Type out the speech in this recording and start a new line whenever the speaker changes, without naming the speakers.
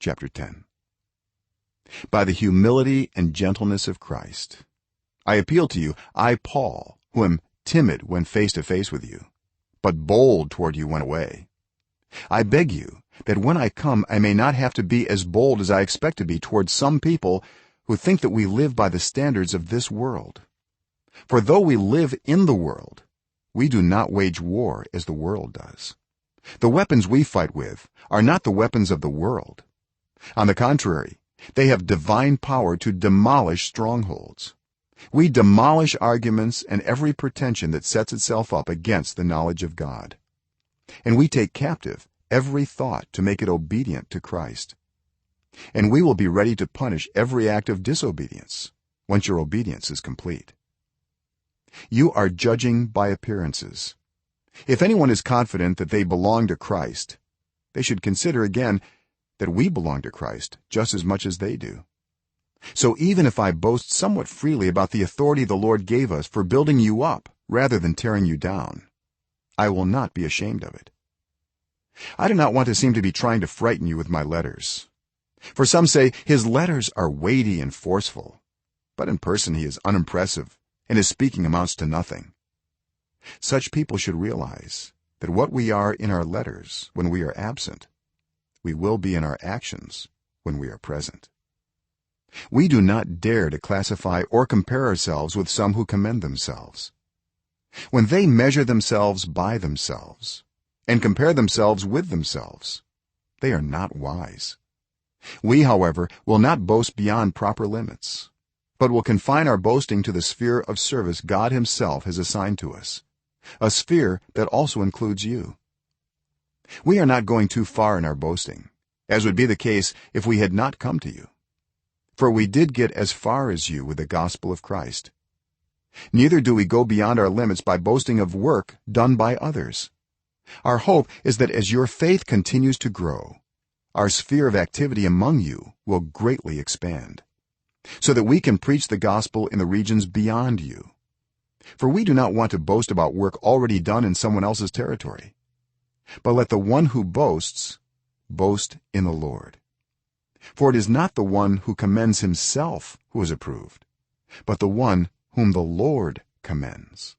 chapter 10. By the humility and gentleness of Christ I appeal to you, I Paul, who am timid when face to face with you but bold toward you when away. I beg you that when I come I may not have to be as bold as I expect to be toward some people who think that we live by the standards of this world. For though we live in the world, we do not wage war as the world does. The weapons we fight with are not the weapons of the world. On the contrary, they have divine power to demolish strongholds. We demolish arguments and every pretension that sets itself up against the knowledge of God, and we take captive every thought to make it obedient to Christ. And we will be ready to punish every act of disobedience once your obedience is complete. You are judging by appearances. If anyone is confident that they belong to Christ, they should consider again that we belong to Christ just as much as they do. So even if I boast somewhat freely about the authority the Lord gave us for building you up rather than tearing you down, I will not be ashamed of it. I do not want to seem to be trying to frighten you with my letters. For some say his letters are weighty and forceful, but in person he is unimpressive and his speaking amounts to nothing. Such people should realize that what we are in our letters when we are absent, we will be in our actions when we are present. We do not dare to classify or compare ourselves with some who commend themselves. When they measure themselves by themselves and compare themselves with themselves, they are not wise. We, however, will not boast beyond proper limits, but will confine our boasting to the sphere of service God himself has assigned to us, a sphere that also includes you. We are not going too far in our boasting, as would be the case if we had not come to you. For we did get as far as you with the gospel of Christ. Neither do we go beyond our limits by boasting of work done by others. Our hope is that as your faith continues to grow, our sphere of activity among you will greatly expand, so that we can preach the gospel in the regions beyond you. For we do not want to boast about work already done in someone else's territory, but let the one who boasts boast in the Lord. For it is not the one who commends himself who is approved, but the one whom the Lord commends.